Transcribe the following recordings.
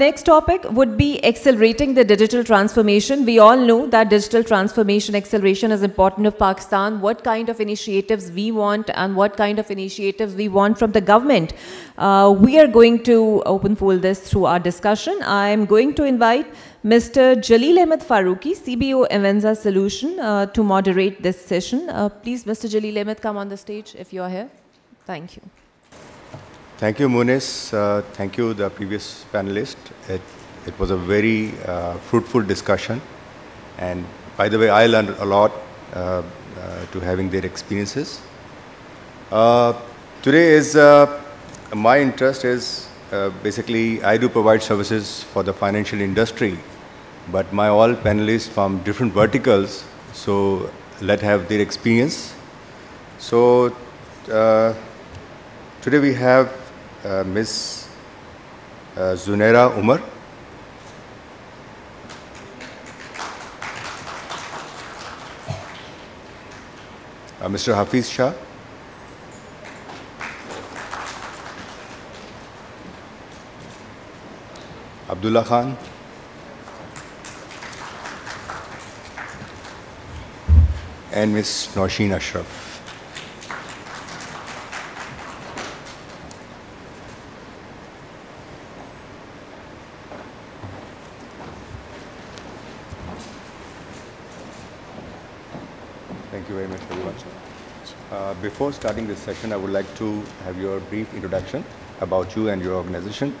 Next topic would be accelerating the digital transformation. We all know that digital transformation acceleration is important of Pakistan. What kind of initiatives we want and what kind of initiatives we want from the government. We are going to open fold this through our discussion. I am going to invite Mr. Jaleel Ahmed Farooqi, CBO Avenza Solution, to moderate this session. Please, Mr. Jaleel Ahmed, come on the stage if you are here. Thank you. Thank you, Munis. Thank you, the previous panelist. It was a very fruitful discussion. And by the way, I learned a lot to having their experiences. Today is, my interest is basically I do provide services for the financial industry, but my all panelists from different verticals, so let's have their experience. So today we have Ms. Zunaira Umar. Mr. Hafiz Shah. Abdullah Khan. And Ms. Nausheen Ashraf. Thank you very much, everyone. Before starting this session, I would like to have your brief introduction about you and your organization,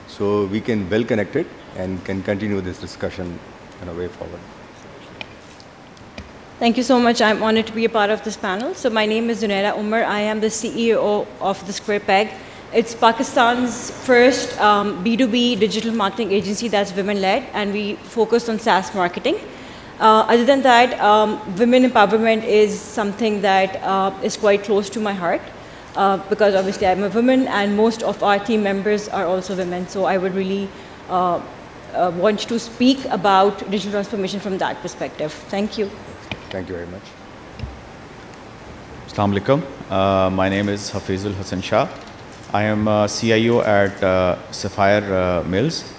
so we can well connect it and can continue this discussion in a way forward. Thank you so much. I'm honored to be a part of this panel. So my name is Zunaira Umar. I am the CEO of the Square Peg. It's Pakistan's first B2B digital marketing agency that's women-led, and we focus on SaaS marketing. Other than that, women empowerment is something that is quite close to my heart because obviously I'm a woman and most of our team members are also women. So I would really want to speak about digital transformation from that perspective. Thank you. Thank you very much. Assalamu alaikum. My name is Hafizul Hassan Shah. I am CIO at Sapphire Mills.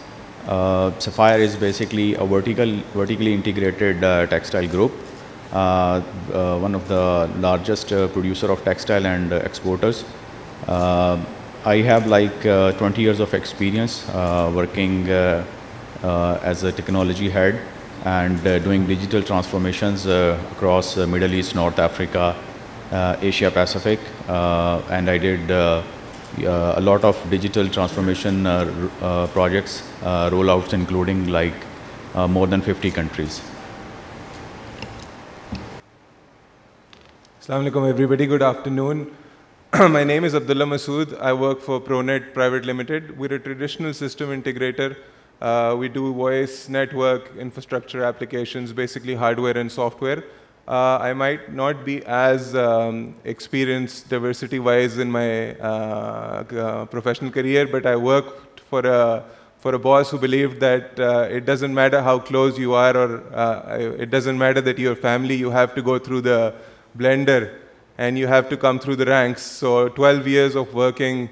Sapphire is basically a vertically integrated textile group, one of the largest producer of textile and exporters. I have like 20 years of experience working as a technology head and doing digital transformations across Middle East, North Africa, Asia Pacific, and I did a lot of digital transformation projects, rollouts, including like more than 50 countries. Assalamu alaikum, everybody. Good afternoon. My name is Abdullah Masood. I work for ProNet Private Limited. We're a traditional system integrator. We do voice, network, infrastructure applications, basically hardware and software. I might not be as experienced diversity-wise in my professional career, but I worked for a boss who believed that it doesn't matter how close you are, or it doesn't matter that you're family, you have to go through the blender and you have to come through the ranks. So 12 years of working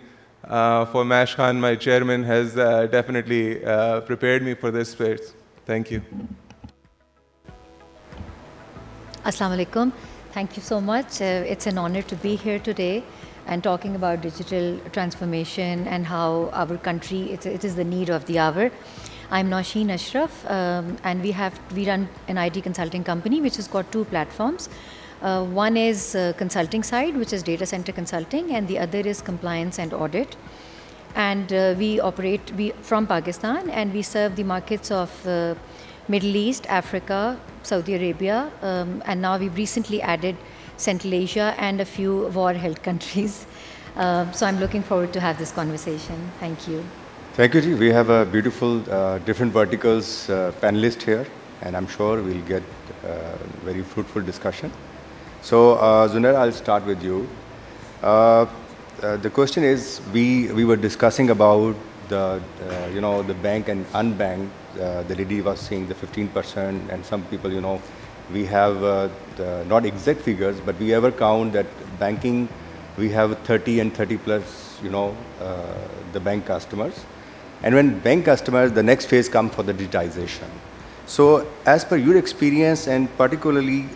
for Mash Khan, my chairman, has definitely prepared me for this space. Thank you. Assalamu alaikum. Thank you so much. It's an honor to be here today and talking about digital transformation and how our country, it is the need of the hour. I'm Nausheen Ashraf, and we run an IT consulting company which has got two platforms. One is consulting side, which is data center consulting, and the other is compliance and audit. And we operate from Pakistan, and we serve the markets of Middle East, Africa, Saudi Arabia, and now we've recently added Central Asia and a few war-held countries. So I'm looking forward to have this conversation. Thank you. Thank you, Ji. We have a beautiful different verticals panelist here, and I'm sure we'll get very fruitful discussion. So, Zunaira, I'll start with you. The question is, we were discussing about the the bank and unbanked. The lady was saying the 15%, and some people, we have not exact figures, but we ever count that banking, we have 30 and 30 plus, the bank customers. And when bank customers, the next phase comes for the digitization. So as per your experience and particularly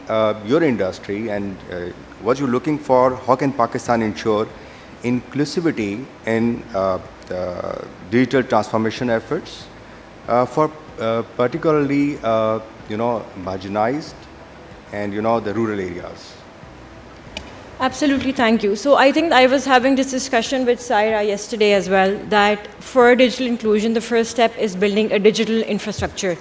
your industry and what you're looking for, how can Pakistan ensure inclusivity in the digital transformation efforts for particularly marginalized and the rural areas? Absolutely, thank you. So I think I was having this discussion with Saira yesterday as well, that for digital inclusion, the first step is building a digital infrastructure.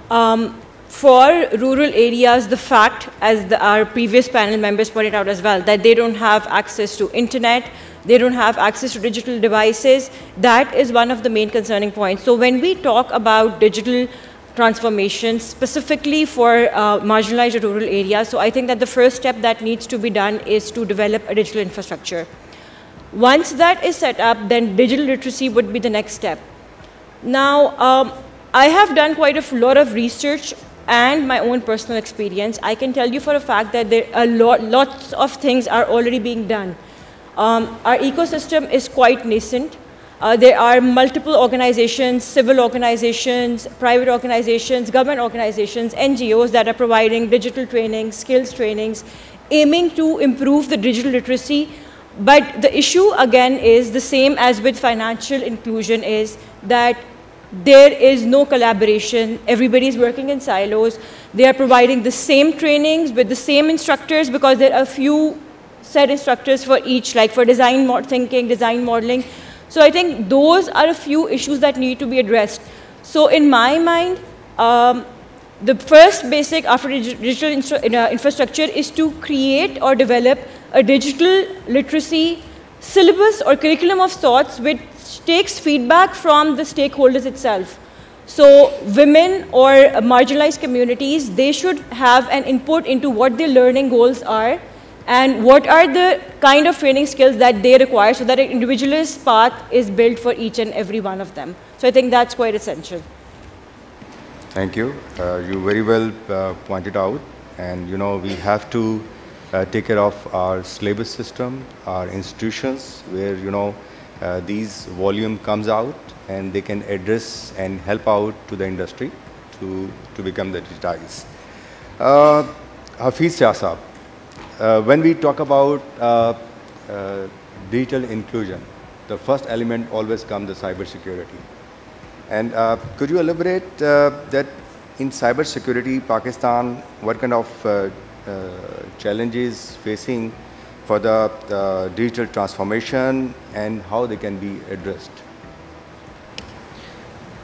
For rural areas, the fact, as our previous panel members pointed out as well, that they don't have access to internet, they don't have access to digital devices, that is one of the main concerning points. So when we talk about digital transformation specifically for marginalized rural areas, so I think that the first step that needs to be done is to develop a digital infrastructure. Once that is set up, then digital literacy would be the next step. Now, I have done quite a lot of research and my own personal experience. I can tell you for a fact that there are lots of things are already being done. Our ecosystem is quite nascent. There are multiple organizations, civil organizations, private organizations, government organizations, NGOs that are providing digital training, skills trainings, aiming to improve the digital literacy. But the issue again is the same as with financial inclusion, is that there is no collaboration. Everybody is working in silos. They are providing the same trainings with the same instructors because there are a few set instructors for each, like for design thinking, design modeling. So I think those are a few issues that need to be addressed. So in my mind, the first basic after digital infrastructure is to create or develop a digital literacy syllabus or curriculum of sorts which takes feedback from the stakeholders itself. So women or marginalized communities, they should have an input into what their learning goals are and what are the kind of training skills that they require so that an individualist path is built for each and every one of them. So I think that's quite essential. Thank you. You very well pointed out, and we have to take care of our syllabus system, our institutions, where these volume comes out and they can address and help out to the industry to become the digitized. Hafiz Shah Saab, when we talk about digital inclusion, the first element always comes the cyber security. And could you elaborate that in cyber security, Pakistan, what kind of challenges facing for the digital transformation and how they can be addressed?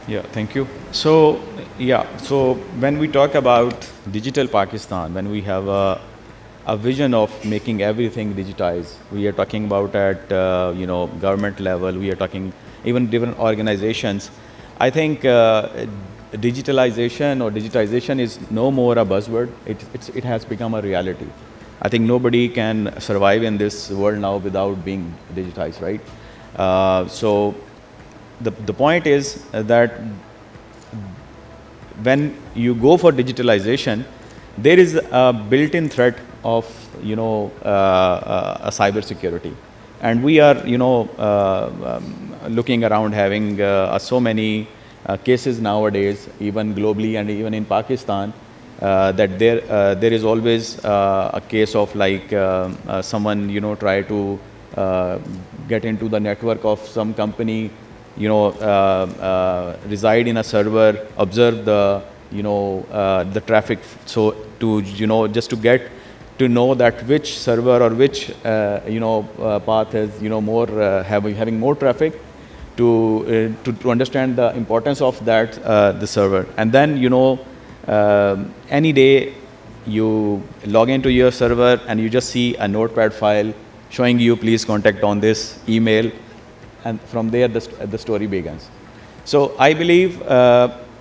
Yeah, thank you. So, so when we talk about digital Pakistan, when we have a vision of making everything digitized, we are talking about at government level, we are talking even different organizations. I think digitalization or digitization is no more a buzzword. It has become a reality. I think nobody can survive in this world now without being digitized, right? So the point is that when you go for digitalization, there is a built-in threat of a cyber security, and we are looking around having so many cases nowadays, even globally and even in Pakistan, that there is always a case of like someone try to get into the network of some company, reside in a server, observe the the traffic, so to just to get to know that which server or which path is more having more traffic, to understand the importance of that the server. And then any day you log into your server and you just see a notepad file showing you please contact on this email, and from there the story begins. So I believe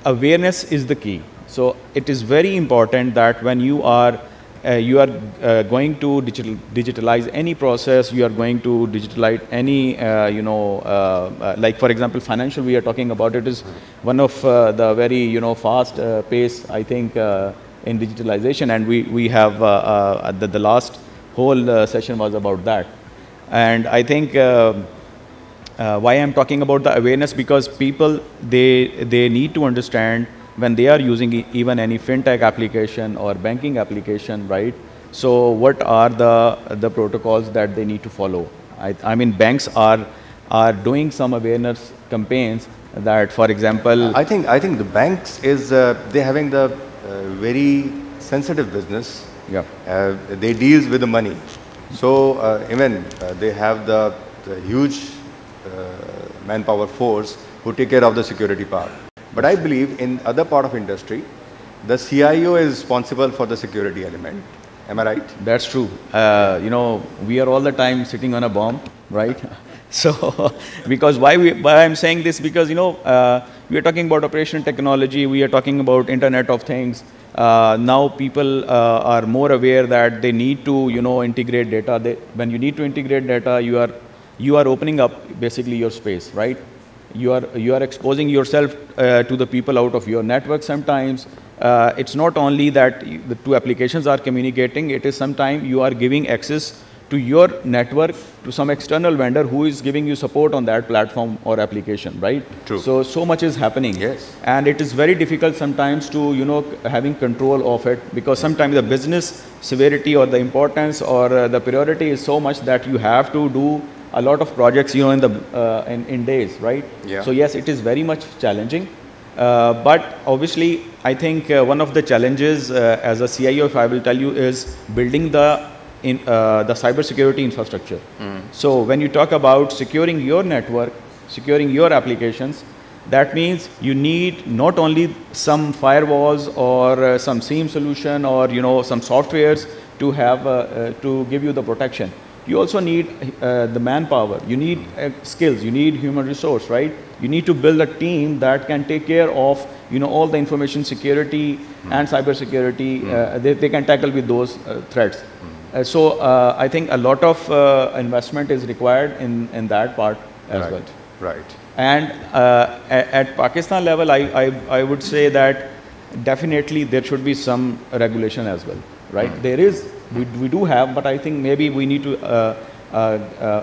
awareness is the key. So it is very important that when you are going to digitalize any process, you are going to digitalize any like for example financial we are talking about, it is one of the very fast pace I think in digitalization, and we have the last whole session was about that. And I think why I'm talking about the awareness, because people, they need to understand when they are using even any fintech application or banking application, right? So what are the protocols that they need to follow? I mean, banks are doing some awareness campaigns that, for example, I think the banks is they're having the very sensitive business. yeah, They deals with the money, so even they have the huge manpower force who take care of the security part. But I believe in other part of industry, the CIO is responsible for the security element. Am I right? that's true. You know, we are all the time sitting on a bomb, right? So, because why I'm saying this, because, you know, we are talking about operational technology, we are talking about Internet of Things. Now people are more aware that they need to, you know, integrate data. When you need to integrate data, you are opening up basically your space, right? You are exposing yourself to the people out of your network sometimes. It's not only that the two applications are communicating, it is sometimes you are giving access to your network to some external vendor who is giving you support on that platform or application, right? True. So much is happening. Yes. And it is very difficult sometimes to, you know, having control of it, because sometimes the business severity or the importance or the priority is so much that you have to do a lot of projects, you know, in days, right? Yeah. So yes, it is very much challenging. But obviously, I think one of the challenges as a CIO, if I will tell you, is building the cybersecurity infrastructure. So when you talk about securing your network, securing your applications, that means you need not only some firewalls or some SIEM solution or, you know, some softwares to have to give you the protection. You also need the manpower. You need skills. You need human resource, right? You need to build a team that can take care of, you know, all the information security and cybersecurity. They can tackle with those threats. So I think a lot of investment is required in that part as well. Right. And at Pakistan level, I would say that definitely there should be some regulation as well, right? There is, we do have, but I think maybe we need to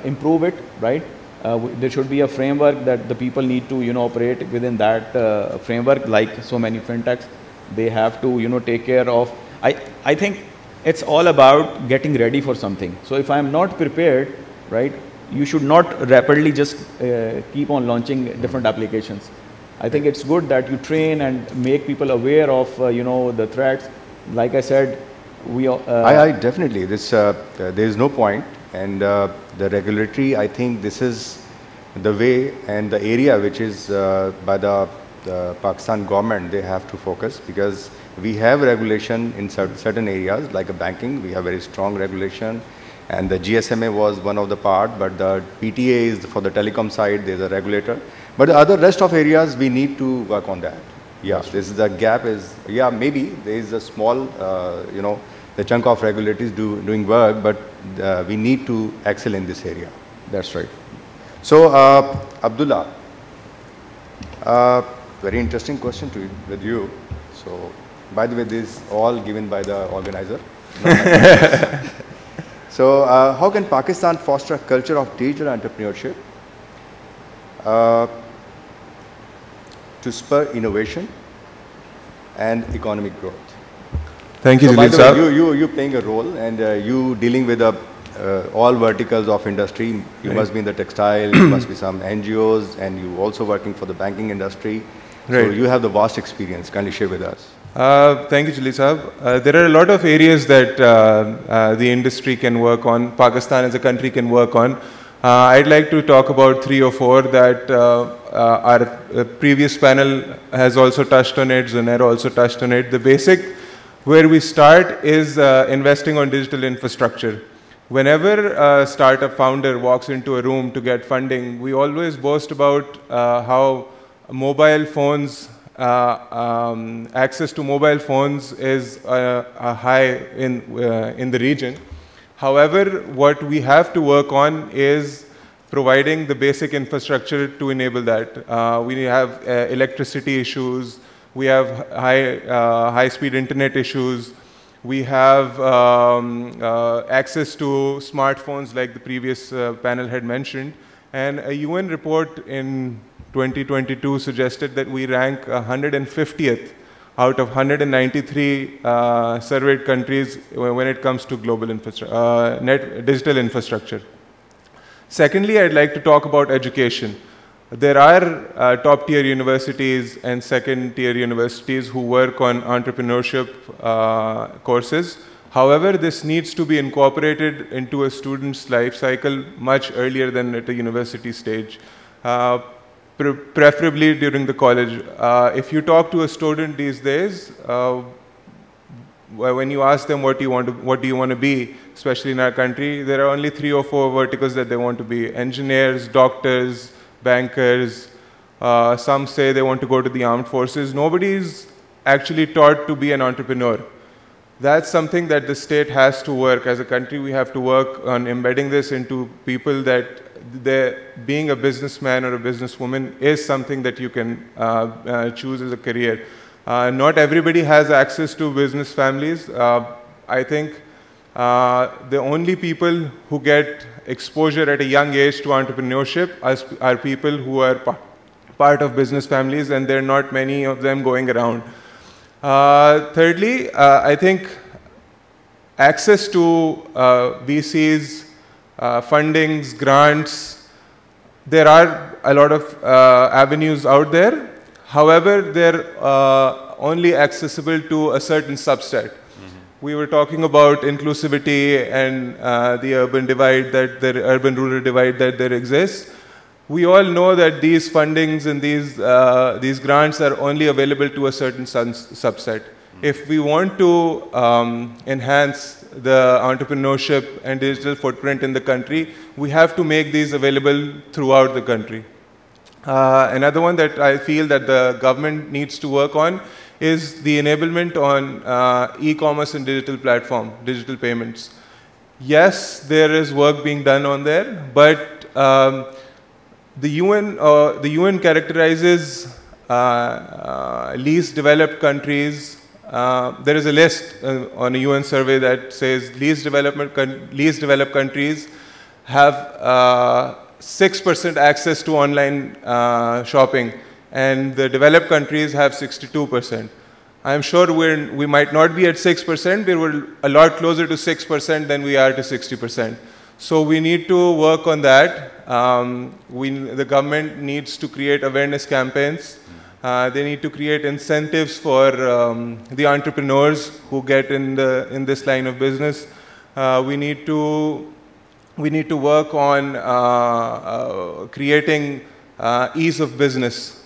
improve it, right? There should be a framework that the people need to, you know, operate within that framework, like so many fintechs. They have to, you know, take care of. I think it's all about getting ready for something. So if I'm not prepared, right, you should not rapidly just keep on launching different applications. I think it's good that you train and make people aware of, you know, the threats. Like I said, I definitely, there is no point, and the regulatory, I think this is the way and the area which is by the Pakistan government, they have to focus, because we have regulation in certain areas like banking. We have very strong regulation, and the GSMA was one of the part, but the PTA is for the telecom side, there's a regulator. But the other rest of areas, we need to work on that. Yeah, this is the gap is, yeah, maybe there is a small, you know, the chunk of regulators doing work, but we need to excel in this area. That's right. So, Abdullah, very interesting question with you. So, by the way, this is all given by the organizer. So, how can Pakistan foster a culture of digital entrepreneurship to spur innovation and economic growth? Thank you, So, by Jalil the way, Sahab. you playing a role, and you dealing with all verticals of industry. You must be in the textile, you must be some NGOs, and you also working for the banking industry. So Right. you have the vast experience. Kindly share with us. Thank you, Jalil Sahab. There are a lot of areas that the industry can work on, Pakistan as a country can work on. I'd like to talk about 3 or 4 that our previous panel has also touched on it, Zunair also touched on it. The basic where we start is investing on digital infrastructure. Whenever a startup founder walks into a room to get funding, we always boast about how mobile phones, access to mobile phones is high in the region. However, what we have to work on is providing the basic infrastructure to enable that. We have electricity issues, we have high-speed internet issues, we have access to smartphones like the previous panel had mentioned, And a UN report in 2022 suggested that we rank 150th out of 193 surveyed countries when it comes to global digital infrastructure. Secondly, I'd like to talk about education. There are top-tier universities and second-tier universities who work on entrepreneurship courses. However, this needs to be incorporated into a student's life cycle much earlier than at the university stage, preferably during the college. If you talk to a student these days, when you ask them what do you want to be, especially in our country, there are only 3 or 4 verticals that they want to be: engineers, doctors, bankers. Some say they want to go to the armed forces. Nobody's actually taught to be an entrepreneur. That's something that the state has to work. As a country, we have to work on embedding this into people, that being a businessman or a businesswoman is something that you can choose as a career. Not everybody has access to business families. I think the only people who get exposure at a young age to entrepreneurship are people who are part of business families, and there are not many of them going around. Thirdly, I think access to VCs, fundings, grants, there are a lot of avenues out there. However, they're only accessible to a certain subset. We were talking about inclusivity and the urban divide, the urban-rural divide that there exists. We all know that these fundings and these grants are only available to a certain subset. If we want to enhance the entrepreneurship and digital footprint in the country, we have to make these available throughout the country. Another one that I feel that the government needs to work on is the enablement on e-commerce and digital platform, digital payments. Yes, there is work being done on there, but the UN characterizes least developed countries. There is a list on a UN survey that says least developed countries have 6% access to online shopping, and the developed countries have 62%. I'm sure we might not be at 6%, but we're a lot closer to 6% than we are to 60%. So we need to work on that. The government needs to create awareness campaigns. They need to create incentives for the entrepreneurs who get in this line of business. We need to work on creating ease of business.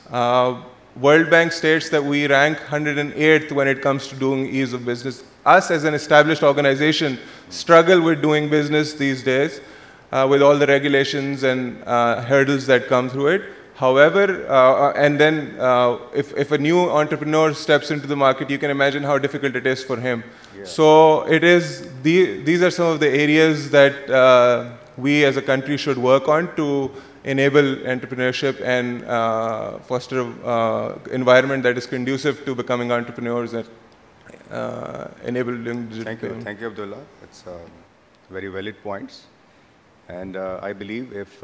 World Bank states that we rank 108th when it comes to doing ease of business. Us as an established organization struggle with doing business these days with all the regulations and hurdles that come through it. However, and then if a new entrepreneur steps into the market, you can imagine how difficult it is for him. Yeah. So these are some of the areas that we as a country should work on to enable entrepreneurship and foster an environment that is conducive to becoming entrepreneurs and enable digital payment. Thank you, Abdullah. It's very valid points. And I believe if,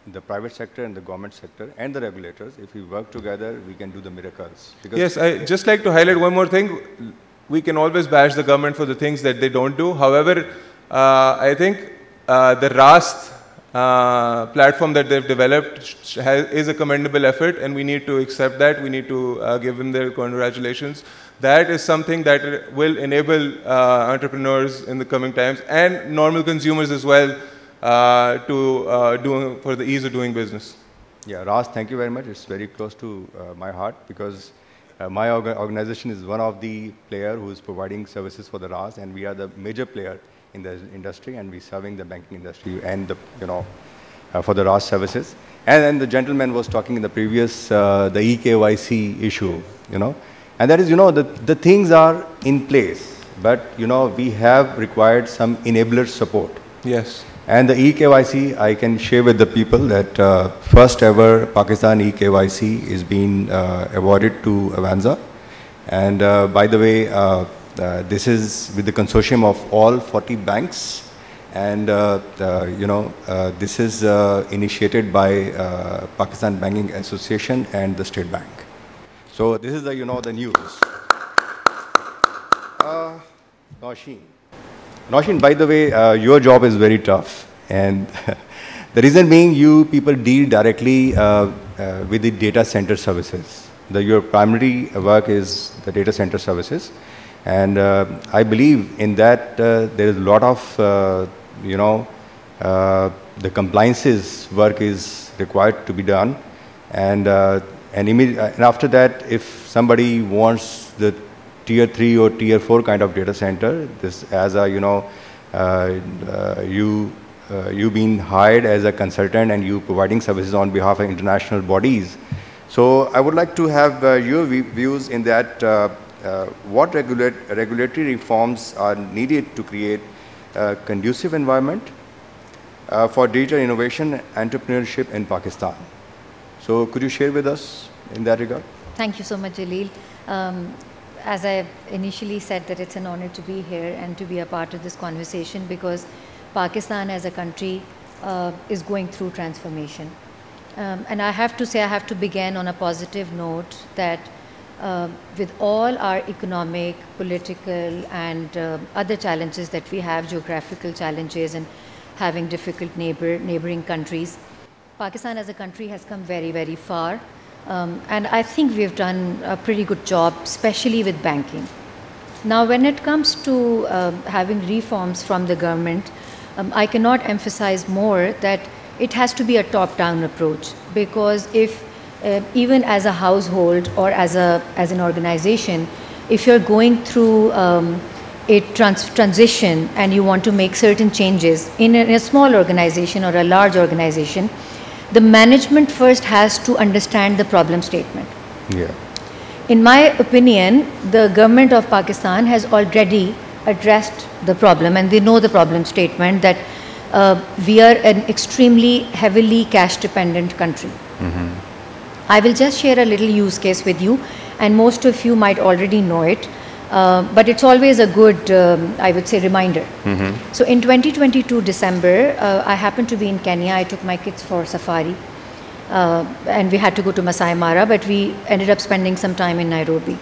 the private sector and the government sector and the regulators, if we work together, we can do the miracles. Because yes, I'd just like to highlight one more thing. We can always bash the government for the things that they don't do. However, I think the RAST platform that they've developed is a commendable effort, and we need to accept that. We need to give them their congratulations. That is something that will enable entrepreneurs in the coming times and normal consumers as well for the ease of doing business. Yeah, Ras, thank you very much. It's very close to my heart because my organization is one of the players who is providing services for the RAS, and we are the major player in the industry, and we're serving the banking industry and the, for the RAS services. And then the gentleman was talking in the previous, the eKYC issue, and that is, the things are in place, but, we have required some enabler support. Yes. And the eKYC, I can share with the people that first ever Pakistan eKYC is being awarded to Avanza. And by the way, this is with the consortium of all 40 banks And this is initiated by Pakistan Banking Association and the State Bank. So this is the the news. Nausheen, by the way, your job is very tough, and the reason being you people deal directly with the data center services. Your primary work is the data center services, and I believe in that there is a lot of the compliances work is required to be done, and after that, if somebody wants the tier 3 or tier 4 kind of data center, this as a you being hired as a consultant and you providing services on behalf of international bodies. So I would like to have your views in that. What regulatory reforms are needed to create a conducive environment for digital innovation and entrepreneurship in Pakistan? So could you share with us in that regard? Thank you so much, Jaleel. As I initially said, that it's an honor to be here and to be a part of this conversation, because Pakistan as a country is going through transformation. And I have to say, I have to begin on a positive note that with all our economic, political, and other challenges that we have, geographical challenges and having difficult neighboring countries, Pakistan as a country has come very, very far. And I think we've done a pretty good job, especially with banking. Now, when it comes to having reforms from the government, I cannot emphasize more that it has to be a top-down approach, because if even as a household or as an organization, if you're going through a transition and you want to make certain changes in a small organization or a large organization, the management first has to understand the problem statement. Yeah. In my opinion, the government of Pakistan has already addressed the problem, and they know the problem statement that we are an extremely heavily cash dependent country. Mm-hmm. I will just share a little use case with you, and most of you might already know it, but it's always a good, I would say, reminder. Mm-hmm. So in 2022 December, I happened to be in Kenya. I took my kids for safari, and we had to go to Masai Mara, but we ended up spending some time in Nairobi.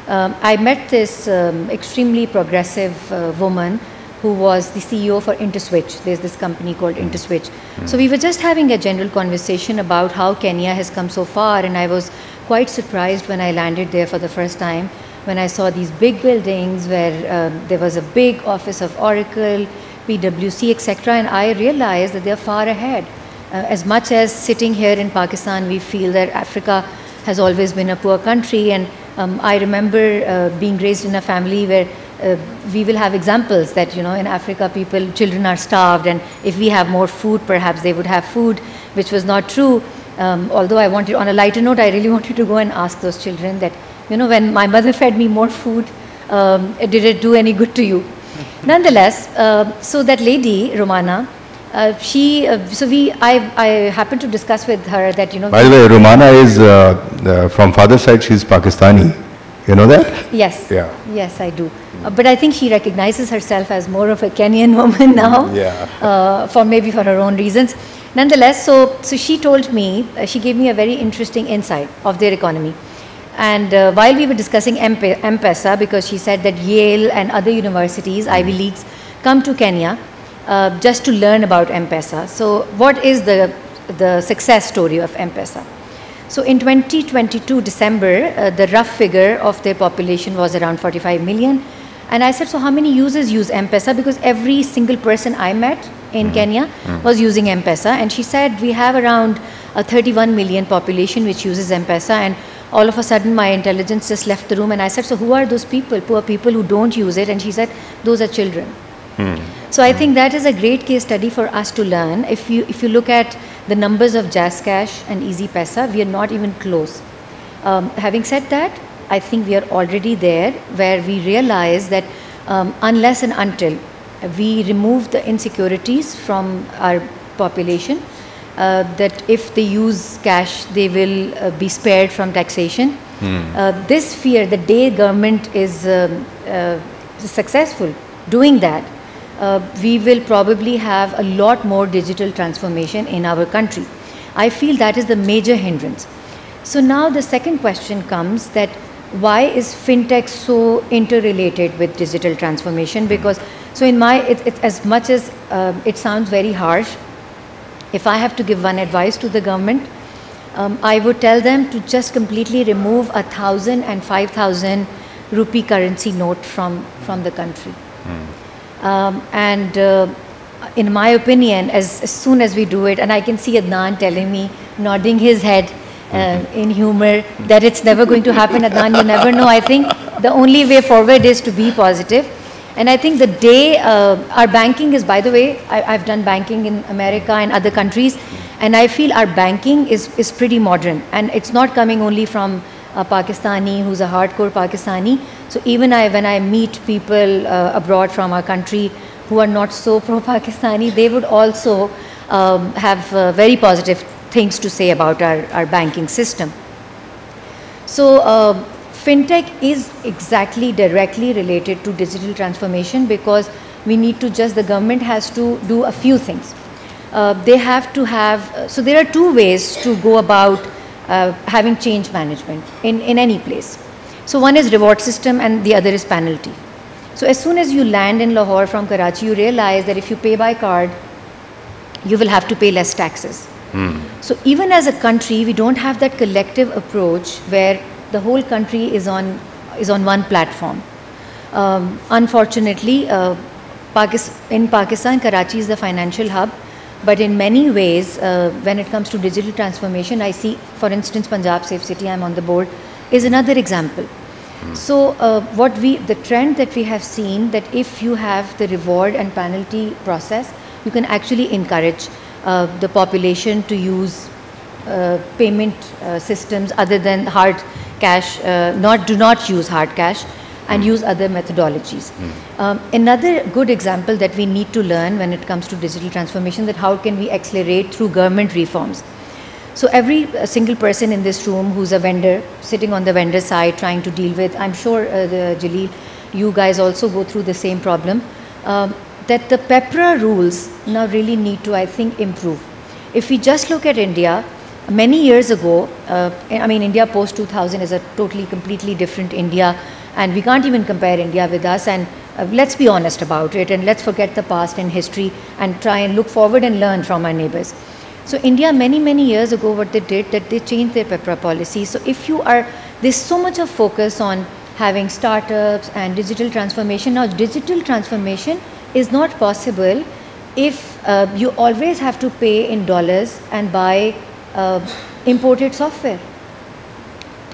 I met this extremely progressive woman who was the CEO for InterSwitch. There's this company called InterSwitch. Mm-hmm. So we were just having a general conversation about how Kenya has come so far, and I was quite surprised when I landed there for the first time, when I saw these big buildings where there was a big office of Oracle, PwC, etc., and I realized that they're far ahead. As much as sitting here in Pakistan, we feel that Africa has always been a poor country, and I remember being raised in a family where we will have examples that, in Africa, children are starved, and if we have more food, perhaps they would have food, which was not true. Although I wanted, on a lighter note, I really wanted to go and ask those children that, when my mother fed me more food, did it do any good to you? Nonetheless, so that lady, Romana, I happened to discuss with her that, By the way, Romana is, from father's side, she's Pakistani. You know that? Yes. Yeah. Yes, I do. But I think she recognizes herself as more of a Kenyan woman now. Yeah. Maybe for her own reasons. Nonetheless, so she told me, she gave me a very interesting insight of their economy. And while we were discussing M-Pesa, because she said that Yale and other universities, Ivy Leagues, come to Kenya just to learn about M-Pesa. So what is the success story of M-Pesa? So in 2022 December, the rough figure of their population was around 45 million. And I said, so how many users use M-Pesa? Because every single person I met in Kenya was using M-Pesa. And she said, we have around a 31 million population which uses M-Pesa. And all of a sudden, my intelligence just left the room. And I said, so who are those people, poor people who don't use it? And she said, those are children. So I think that is a great case study for us to learn. If you look at the numbers of JazzCash and EasyPesa, we are not even close. Having said that, I think we are already there, where we realize that unless and until we remove the insecurities from our population, that if they use cash, they will be spared from taxation. This fear, the day government is successful doing that, we will probably have a lot more digital transformation in our country. I feel that is the major hindrance. So now the second question comes that why is fintech so interrelated with digital transformation? Because, so in my, as much as it sounds very harsh, if I have to give one advice to the government, I would tell them to just completely remove 1,000 and 5,000 rupee currency note from the country. In my opinion, as soon as we do it, and I can see Adnan telling me, nodding his head in humor, that it's never going to happen. Adnan, you never know. I think the only way forward is to be positive. And I think the day our banking is, by the way, I've done banking in America and other countries, and I feel our banking is pretty modern. And it's not coming only from a Pakistani who's a hardcore Pakistani. So even when I meet people abroad from our country who are not so pro-Pakistani, they would also have very positive things to say about our banking system. So fintech is exactly directly related to digital transformation, because we need to the government has to do a few things. They have to have, so there are two ways to go about having change management in any place. So one is reward system and the other is penalty. So as soon as you land in Lahore from Karachi, you realize that if you pay by card, you will have to pay less taxes. So even as a country, we don't have that collective approach where the whole country is on one platform. Unfortunately, in Pakistan, Karachi is the financial hub. But in many ways, when it comes to digital transformation, I see, for instance, Punjab Safe City, I'm on the board, is another example. So the trend that we have seen, that if you have the reward and penalty process, you can actually encourage the population to use payment systems other than hard cash, do not use hard cash, and use other methodologies. Another good example that we need to learn when it comes to digital transformation, that how can we accelerate through government reforms. So every single person in this room who's a vendor, sitting on the vendor side trying to deal with, I'm sure Jaleel, you guys also go through the same problem, that the PEPRA rules now really need to, I think, improve. If we just look at India, many years ago, I mean, India post-2000 is a totally, completely different India, and we can't even compare India with us, and let's be honest about it, and let's forget the past and history and try and look forward and learn from our neighbors. So India, many years ago, what they did, that they changed their PEPRA policy. So if you are, there's so much of focus on having startups and digital transformation. Now, digital transformation is not possible if you always have to pay in dollars and buy imported software.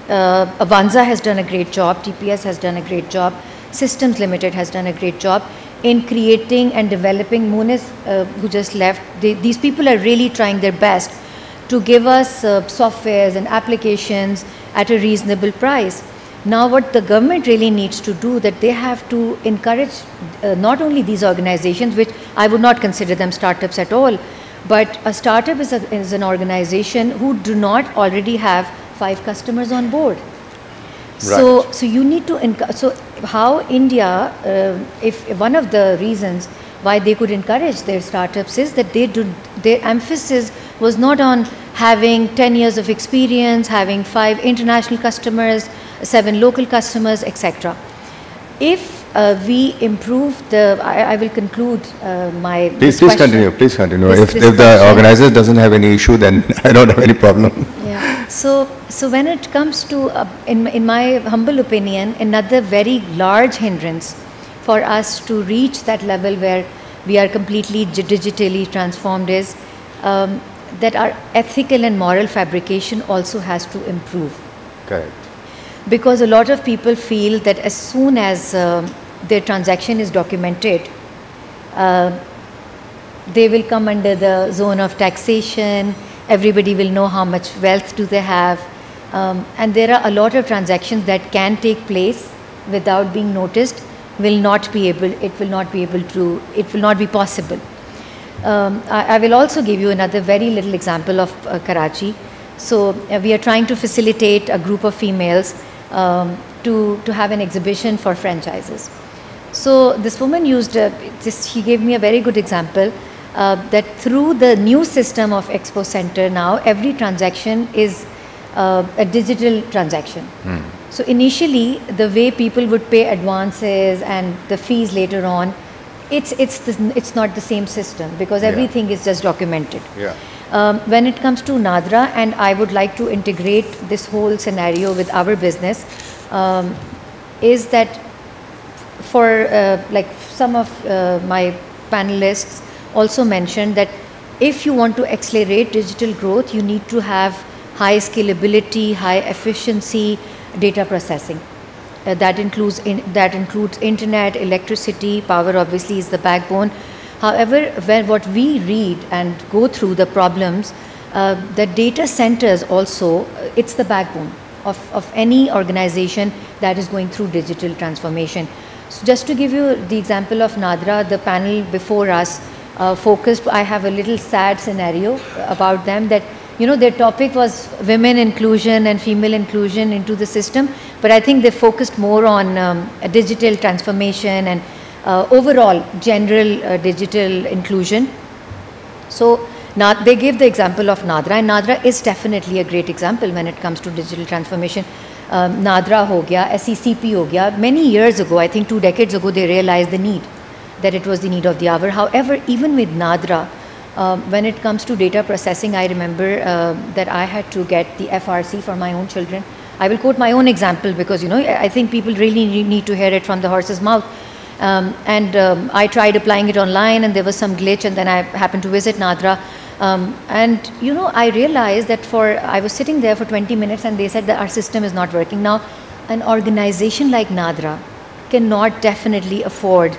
Avanza has done a great job, TPS has done a great job, Systems Limited has done a great job in creating and developing. Munis, who just left, these people are really trying their best to give us softwares and applications at a reasonable price. Now what the government really needs to do, that they have to encourage not only these organizations, which I would not consider them startups at all, but a startup is an organization who do not already have 5 customers on board. Right. So you need to, so how India, if one of the reasons why they could encourage their startups is that their emphasis was not on having 10 years of experience, having 5 international customers, 7 local customers, etc. If we improve the, I will conclude my Please continue, please continue. If the organizer doesn't have any issue, then I don't have any problem. Yeah. So when it comes to, in my humble opinion, another very large hindrance for us to reach that level where we are completely digitally transformed is that our ethical and moral fabrication also has to improve. Correct. Because a lot of people feel that as soon as their transaction is documented, they will come under the zone of taxation, everybody will know how much wealth do they have, and there are a lot of transactions that can take place without being noticed, it will not be possible. I will also give you another very little example of Karachi. So we are trying to facilitate a group of females to have an exhibition for franchises. So this woman used, she gave me a very good example that through the new system of Expo Center now, every transaction is a digital transaction. So initially, the way people would pay advances and the fees later on, it's not the same system because everything is just documented. When it comes to Nadra, and I would like to integrate this whole scenario with our business, is that for like some of my panelists also mentioned that if you want to accelerate digital growth, you need to have high scalability, high efficiency data processing. That includes internet, electricity, power obviously is the backbone. However, what we read and go through the problems, the data centers also, it's the backbone of any organization that is going through digital transformation. So just to give you the example of Nadra, the panel before us focused, I have a little sad scenario about them that, you know, their topic was women inclusion and female inclusion into the system, but I think they focused more on a digital transformation and overall general digital inclusion. So now they gave the example of Nadra, and Nadra is definitely a great example when it comes to digital transformation. Nadra ho gaya, SECP ho gaya. Many years ago, I think 2 decades ago, they realized the need, that it was the need of the hour. However, even with Nadra, when it comes to data processing, I remember that I had to get the FRC for my own children. I will quote my own example because, you know, I think people really need to hear it from the horse's mouth. I tried applying it online and there was some glitch, and then I happened to visit Nadra. And you know, I realized that I was sitting there for 20 minutes and they said that our system is not working. Now, an organization like Nadra cannot definitely afford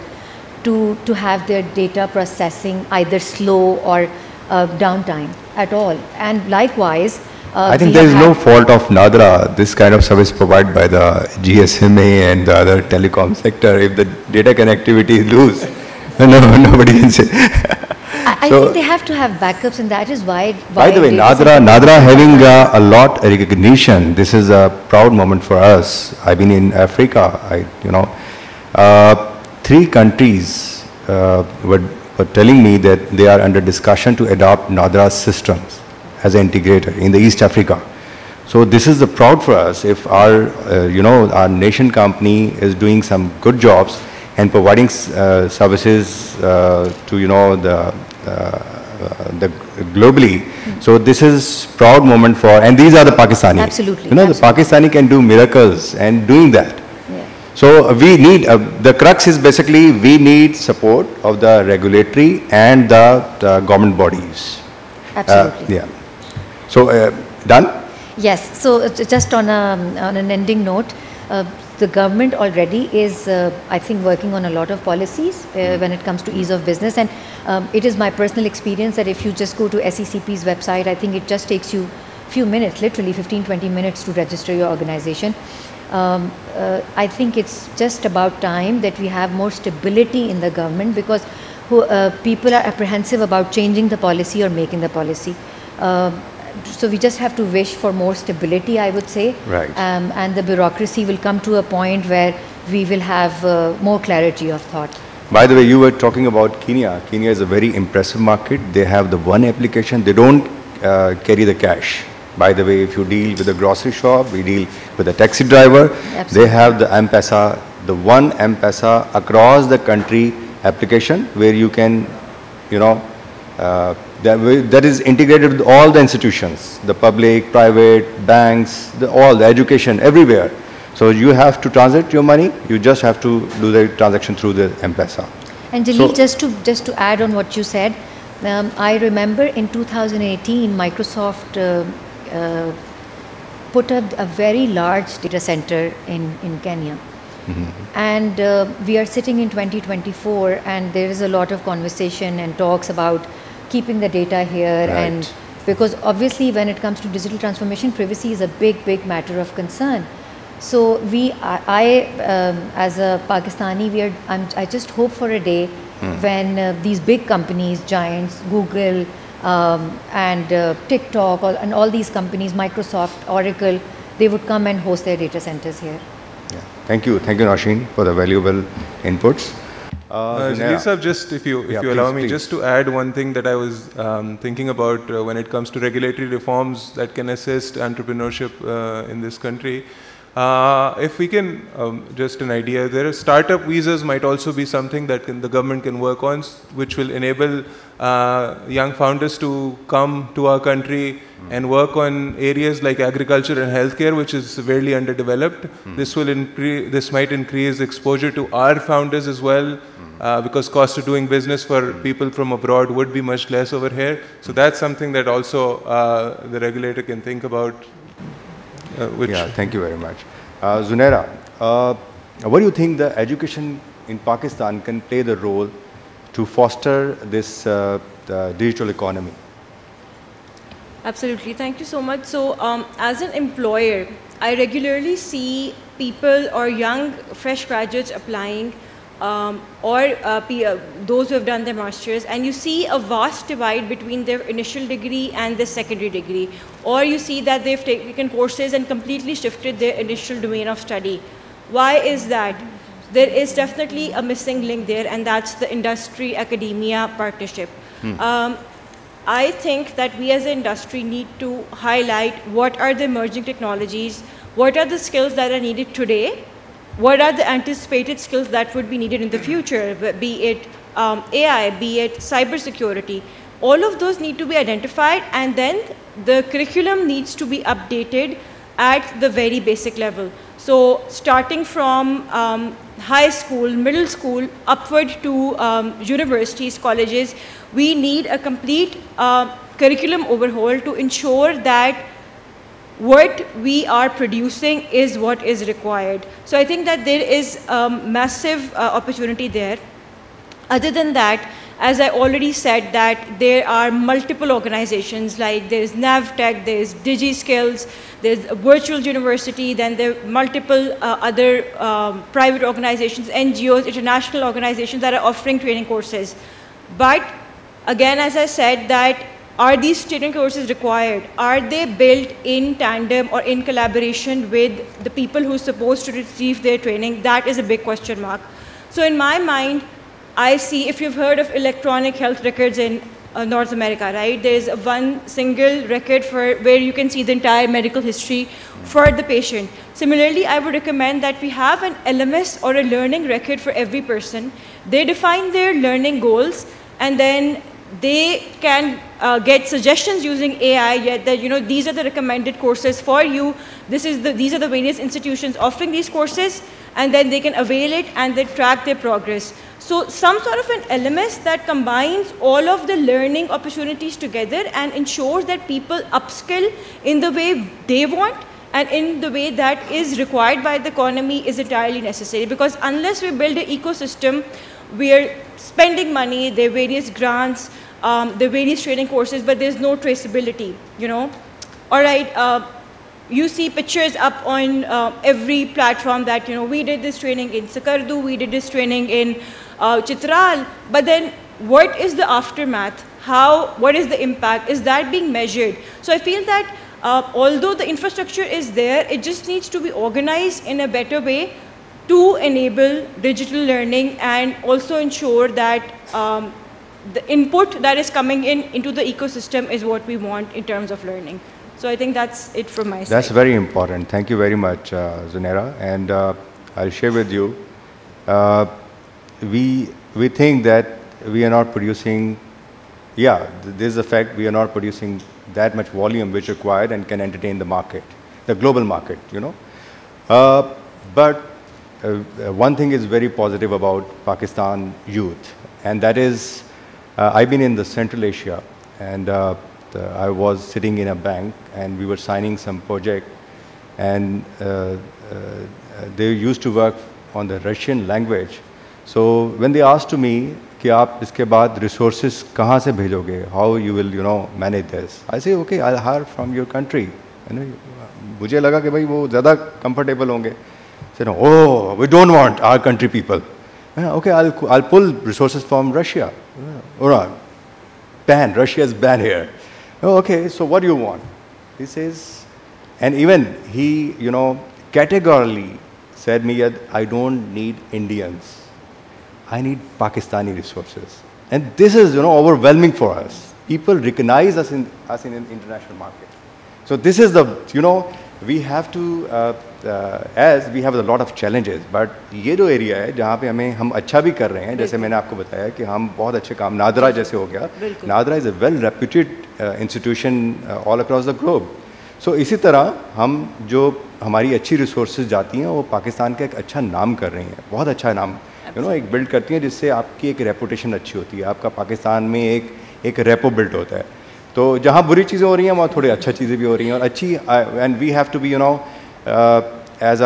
to have their data processing either slow or downtime at all. And likewise, I think there is no fault of Nadra, this kind of service provided by the GSMA and the other telecom sector. If the data connectivity is loose, nobody can say. I think they have to have backups, and that is why by the way, Nadra having a lot of recognition. This is a proud moment for us. I've been in Africa. 3 countries were telling me that they are under discussion to adopt Nadra's systems as an integrator in the East Africa. So this is the proud for us if our, our nation company is doing some good jobs and providing services to, the globally. So this is proud moment for, and these are the Pakistani. Absolutely. You know, absolutely. The Pakistani can do miracles and doing that. Yeah. So we need, the crux is basically we need support of the regulatory and the government bodies. Absolutely. Yeah. So done? Yes. So just on an ending note, the government already is, I think, working on a lot of policies when it comes to ease of business. And it is my personal experience that if you just go to SECP's website, I think it just takes you a few minutes, literally 15-20 minutes to register your organization. I think it's just about time that we have more stability in the government because people are apprehensive about changing the policy or making the policy. So we just have to wish for more stability, I would say. Right. And the bureaucracy will come to a point where we will have more clarity of thought. By the way, you were talking about Kenya. Kenya is a very impressive market. They have the one application. They don't carry the cash. By the way, if you deal with a grocery shop, we deal with a taxi driver. Absolutely. They have the M-Pesa, the one M-Pesa across the country application where you can, that is integrated with all the institutions, the public, private, banks, all the education, everywhere. So you have to transit your money, you just have to do the transaction through the M-Pesa. And Jalil, just to add on what you said, I remember in 2018, Microsoft put up a very large data center in Kenya. Mm-hmm. And we are sitting in 2024 and there is a lot of conversation and talks about keeping the data here. Right. And because obviously when it comes to digital transformation, privacy is a big matter of concern. So as a Pakistani, I just hope for a day when these big companies, giants, Google and TikTok and all these companies, Microsoft, Oracle, they would come and host their data centers here. Yeah. Thank you, Nausheen, for the valuable inputs. Jalil, just if you allow me, just to add one thing that I was thinking about when it comes to regulatory reforms that can assist entrepreneurship in this country. If we can, just an idea, there are startup visas might also be something that the government can work on, which will enable young founders to come to our country and work on areas like agriculture and healthcare, which is severely underdeveloped. This might increase exposure to our founders as well, because cost of doing business for people from abroad would be much less over here. So that's something that also the regulator can think about. Yeah, thank you very much. Zunaira, what do you think the education in Pakistan can play the role to foster this digital economy? Absolutely, thank you so much. So as an employer, I regularly see people or young fresh graduates applying those who have done their masters, and you see a vast divide between their initial degree and their secondary degree, or you see that they've taken courses and completely shifted their initial domain of study. Why is that? There is definitely a missing link there, and that's the industry-academia partnership. I think that we as an industry need to highlight what are the emerging technologies, what are the skills that are needed today, what are the anticipated skills that would be needed in the future, be it AI, be it cybersecurity. All of those need to be identified, and then the curriculum needs to be updated at the very basic level. So starting from high school, middle school, upward to universities, colleges, we need a complete curriculum overhaul to ensure that what we are producing is what is required. So I think that there is a massive opportunity there. Other than that, as I already said, that there are multiple organizations, like there's NavTech, there's DigiSkills, there's a virtual university, then there are multiple other private organizations, NGOs, international organizations that are offering training courses. But again, as I said, that are these training courses required? Are they built in tandem or in collaboration with the people who are supposed to receive their training? That is a big question mark. So in my mind, I see, if you've heard of electronic health records in North America, right? There's one single record where you can see the entire medical history for the patient. Similarly, I would recommend that we have an LMS or a learning record for every person. They define their learning goals, and then they can get suggestions using AI that, you know, these are the recommended courses for you. These are the various institutions offering these courses, and then they can avail it and they track their progress. So some sort of an LMS that combines all of the learning opportunities together and ensures that people upskill in the way they want and in the way that is required by the economy is entirely necessary. Because unless we build an ecosystem, we are spending money, there are various grants, there are various training courses, but there's no traceability, you know. All right, you see pictures up on every platform that, you know, we did this training in Sakardu, we did this training in Chitral, but then what is the aftermath? What is the impact? Is that being measured? So I feel that although the infrastructure is there, it just needs to be organized in a better way to enable digital learning and also ensure that the input that is coming into the ecosystem is what we want in terms of learning. So I think that's it from my side. That's very important. Thank you very much, Zunaira. And I'll share with you, we think that we are not producing, this is a fact, we are not producing that much volume which required and can entertain the market, the global market, you know. But one thing is very positive about Pakistan youth, and that is, I've been in the Central Asia, and I was sitting in a bank, and we were signing some project, and they used to work on the Russian language. So when they asked to me, कि आप इसके बाद resources कहाँ से भेजोगे? How you will, you know, manage this? I say, okay, I'll hire from your country. मुझे लगा कि भाई वो ज़्यादा comfortable होंगे. Said, oh, we don't want our country people. Okay, I'll pull resources from Russia. All right, Russia is banned here. Oh, okay, so what do you want? He says, and even he, you know, categorically said me that I don't need Indians. I need Pakistani resources. And this is, overwhelming for us. People recognize us in an international market. So this is the, we have to, as we have a lot of challenges, but ये जो area है जहाँ पे हम अच्छा भी कर रहे हैं, जैसे मैंने आपको बताया कि हम बहुत अच्छे काम, नादरा जैसे हो गया, NADRA is a well-reputed institution all across the globe. So इसी तरह हम जो हमारी अच्छी resources जाती हैं वो पाकिस्तान का एक अच्छा नाम कर रही हैं, बहुत अच्छा नाम एक बिल्ड करती हैं जिससे आपकी एक रेपुटेशन अच्छी होती है, आपका पाकिस्तान में एक रेपो बिल्ड होता है. तो जहाँ बुरी चीज़ें हो रही हैं वहाँ थोड़ी अच्छा चीज़ें भी हो रही हैं और अच्छी and we have to be as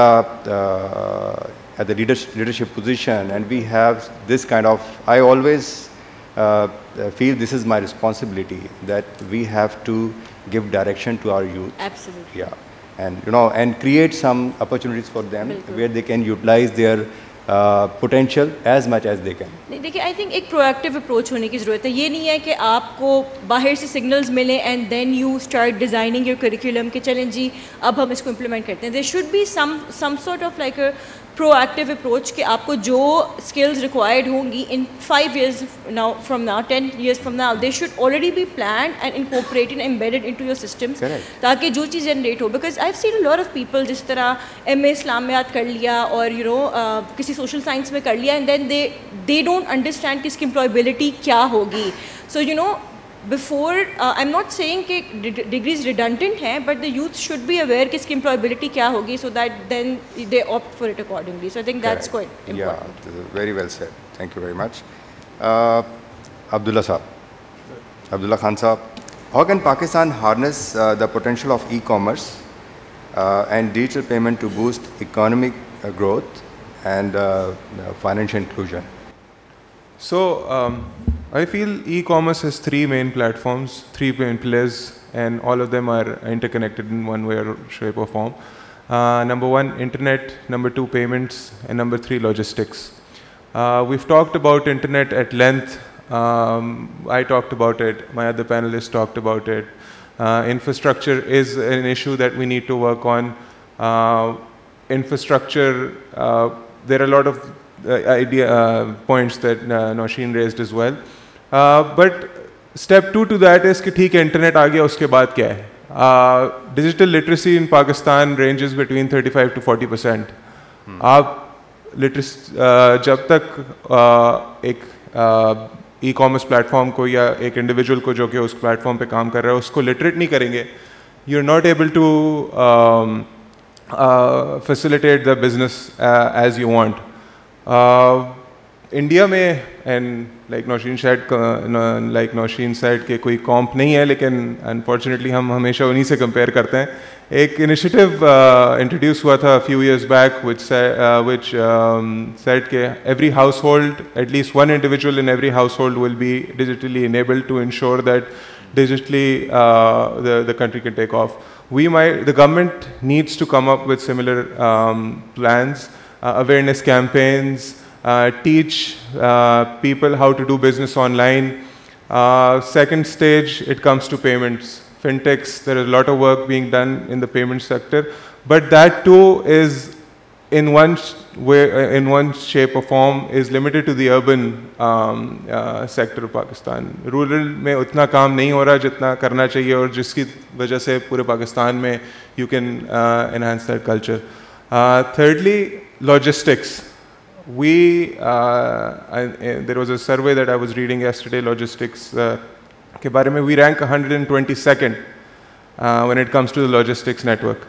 at the leadership position, and we have this kind of, I always feel this is my responsibility, that we have to give direction to our youth. Absolutely. Yeah, and and create some opportunities for them where they can utilize their potential as much as they can. देखिए, I think एक proactive approach होने की ज़रूरत है. ये नहीं है कि आपको बाहर से signals मिले and then you start designing your curriculum कि चलें जी अब हम इसको implement करते हैं. There should be some sort of like a proactive approach कि आपको जो skills required होंगी in 5 years from now, 10 years from now, they should already be planned and incorporated and embedded into your systems. ताकि जो चीज़ generate हो. Because I've seen a lot of people जिस तरह MA इस्लाम में याद कर लिया और किसी social science में कर लिया and then they don't understand कि इसकी employability क्या होगी. So before I'm not saying कि degrees redundant हैं, but the youth should be aware कि इसकी employability क्या होगी, so that then they opt for it accordingly. So I think that's quite important. Yeah, very well said. Thank you very much. Abdullah Khan Saab, how can Pakistan harness the potential of e-commerce and digital payment to boost economic growth and financial inclusion? So I feel e-commerce has 3 main platforms, 3 main pillars, and all of them are interconnected in one way or shape or form. Number 1, internet. Number 2, payments. And number 3, logistics. We've talked about internet at length. I talked about it. My other panelists talked about it. Infrastructure is an issue that we need to work on. Infrastructure, there are a lot of points that Nausheen raised as well. But step 2 to that is कि ठीक है internet आ गया, उसके बाद क्या है? Digital literacy in Pakistan ranges between 35 to 40%. आप जब तक एक e-commerce platform को या एक individual को जो कि उस platform पे काम कर रहा है उसको literate नहीं करेंगे, you're not able to facilitate the business as you want. India में एंड लाइक नौशीन said कि कोई कॉम्प नहीं है, लेकिन अनफॉर्चुनेटली हम हमेशा उन्हीं से कंपेयर करते हैं. एक इनिशिएटिव इंट्रोड्यूस हुआ था few years back which said कि every household, at least one individual in every household will be digitally enabled to ensure that digitally the country can take off. The government needs to come up with similar plans, awareness campaigns, teach people how to do business online. Second stage, it comes to payments. Fintechs, there is a lot of work being done in the payment sector, but that too is in one shape or form is limited to the urban sector of Pakistan. Rural में उतना काम नहीं हो रहा जितना करना चाहिए और जिसकी वजह से पूरे पाकिस्तान में you can enhance that culture. Thirdly, logistics. There was a survey that I was reading yesterday, logistics के बारे में. We rank 122nd when it comes to the logistics network.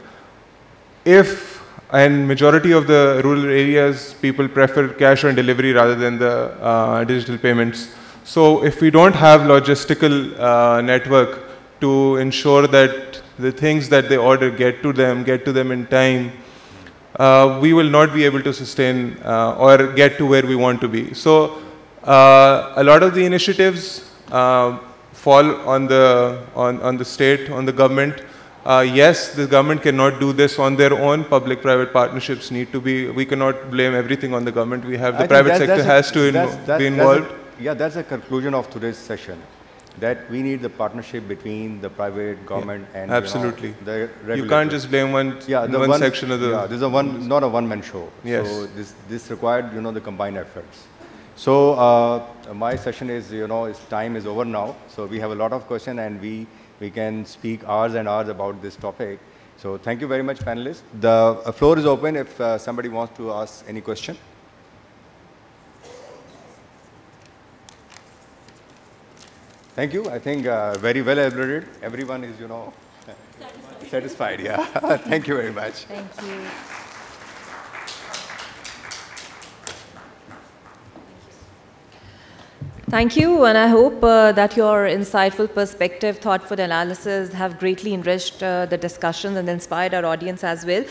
And majority of the rural areas, people prefer cash on delivery rather than the digital payments. So if we don't have logistical network to ensure that the things that they order get to them in time, we will not be able to sustain or get to where we want to be. So a lot of the initiatives fall on the state, on the government. Yes, the government cannot do this on their own. Public-private partnerships need to be. We cannot blame everything on the government. We have the private sector has to be involved. Yeah, that's the conclusion of today's session. that we need the partnership between the private, government, and absolutely. The regulators. You can't just blame one section of the... Yeah, this is not a one-man show. Yes. So this required, the combined efforts. So my session is, time is over now. So we have a lot of questions, and we can speak hours and hours about this topic. So thank you very much, panelists. The floor is open if somebody wants to ask any question. Thank you. I think very well elaborated. Everyone is, satisfied. Yeah. Thank you very much. Thank you. Thank you, and I hope that your insightful perspective, thoughtful analysis have greatly enriched the discussions and inspired our audience as well.